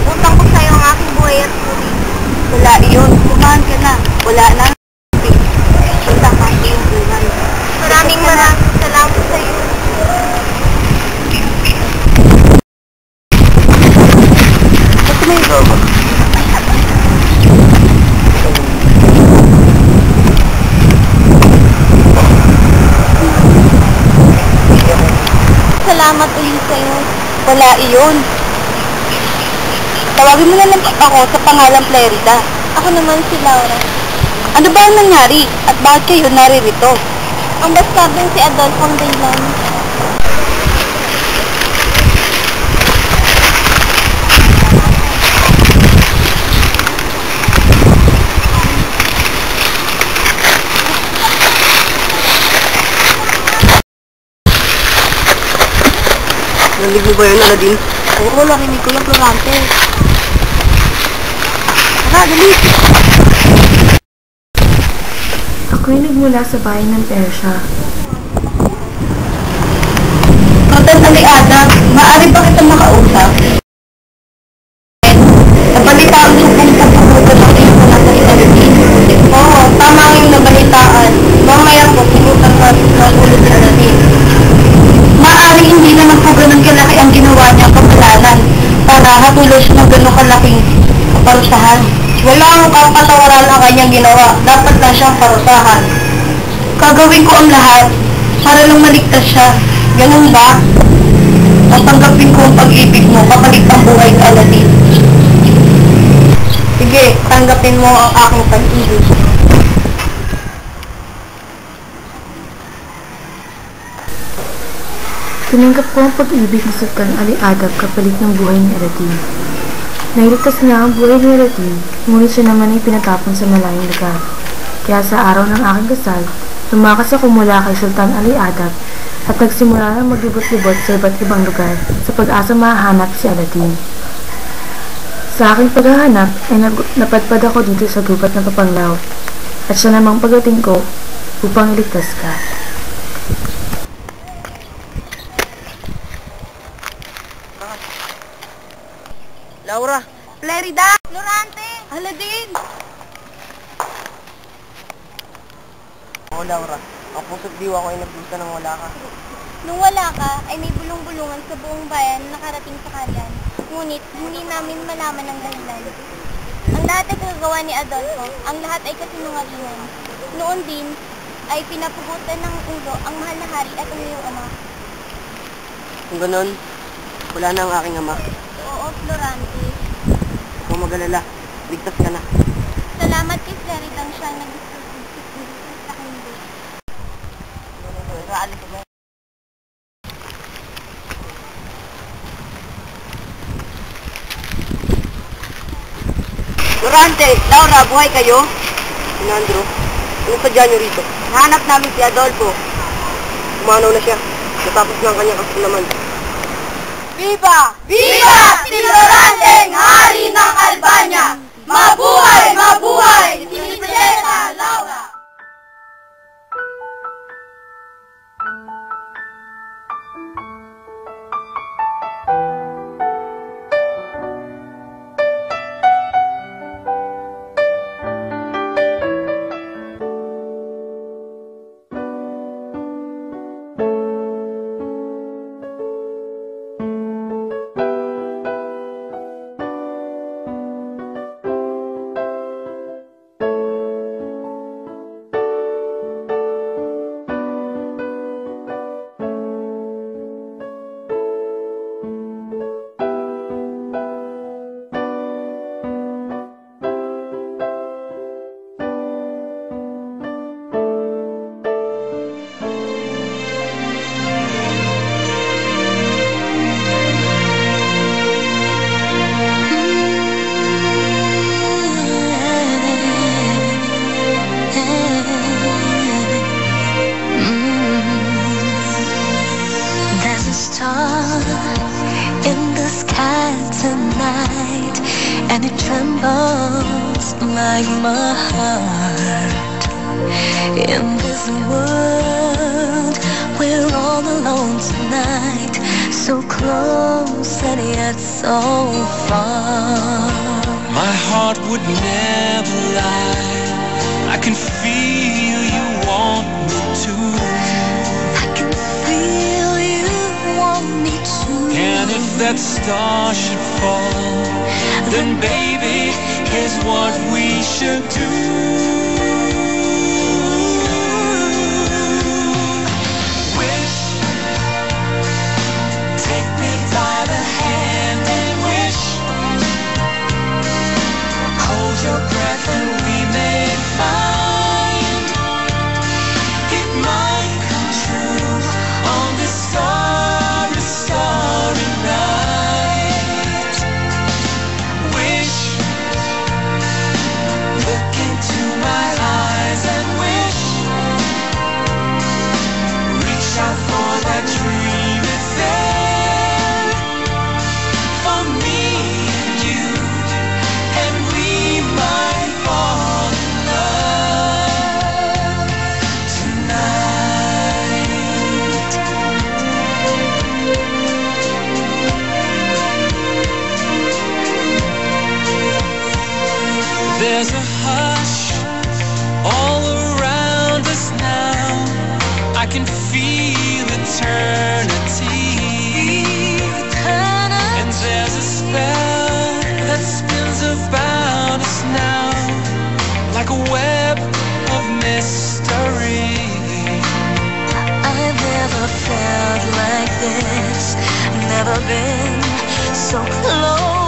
Utang ko sa'yo ang aking buhay at puri. Wala iyon. Kumahan ka na. Wala na. Punta ka sa iyong buhay. Maraming salamat sa'yo. Ba't may gogo? Salamat ulit sa'yo. Wala iyon. Tawagin mo na lang ako sa pangalang Flerida. Ako naman si Laura. Ano ba ang nangyari? At bakit kayo naririto? Ang bastardong si Adolfo ang dahilan. Narinig mo ba yun, Aladdin? Oo, narinig ko yung Florante. Tara, dali! Ako'y nagmula sa bayan ng Persya. Kapatid na ni Adam, maaari ba kitang makausap? Nabalitaan mo kung pagpupunta ng iyong panatay sa Aladdin. Oo, tama yung nabalitaan. Mamaya po, pinutan ka ng ulo ni Aladdin. Maaaring hindi naman po ganun kalaki ang ginawa niya kapalanan para hatuloy siya ng ganun kalaking parusahan. Walang kapatawaran ang kanyang ginawa. Dapat lang siyang parusahan. Gagawin ko ang lahat para lang maligtas siya. Ganun ba? Tatanggapin ko ang pag-ibig mo kapalit ang buhay ni Aladdin. Sige, tanggapin mo ang aking pag-ibig. Tinanggap ko ang pag-ibig ni Sultan Ali Adab kapalit ng buhay ni Aladdin. Nailigtas niya ang buhay ni Aladdin, ngunit siya naman ay pinatapon sa malayong lugar. Kaya sa araw ng aking kasal, lumakas ako mula kay Sultan Ali Adab at nagsimula na maglibot-libot sa iba't ibang lugar sa pag-asa mahanap si Aladdin. Sa aking paghahanap ay napadpad ako dito sa gubat ng Papanglaw at siya namang pagdating ko upang iligtas ka. Laura! Flerida! Florante! Aladdin! Oo, Laura. Ang puso't diwa ko ay nagdusa nang wala ka. Nung wala ka, ay may bulong-bulungan sa buong bayan na nakarating sa karyan. Ngunit, hindi namin malaman ang dahilan. Ang lahat ay kagagawa ni Adolfo, ang lahat ay kasinungalingan. Noon din, ay pinapugutan ng ulo ang mahal na hari at ang iyong ama. Kung ganun, wala na ang aking ama. Oo, Florante. Kung mag-alala, ligtas ka na. Salamat kay Fleridang siya nag-isip sa hindi. Florante! Laura, buhay kayo? Sinandro, anong sadya niyo rito? Hanap namin si Adolfo. Umanaw na siya. Natapos na ang kanyang kasulaman. Viva! Viva! Si Floranteng Hari ng Albania! Mabuhay! Mabuhay! Si Prinsesa Laura! and it trembles like my heart. In this world, we're all alone tonight, so close and yet so far. My heart would never lie. I can feel you want me to. I can feel you want me to. And if that star should fall, then baby, here's what we should do. Wish, take me by the hand and wish. Hold your breath and we may find it might come true on this starry, starry night. Wish, look into my eyes and wish. Reach out for that dream, it's there for me and you, and we might fall in love tonight. There's a hush all around us now. I can feel eternity. And there's a spell that spins about us now, like a web of mystery. I've never felt like this, never been so close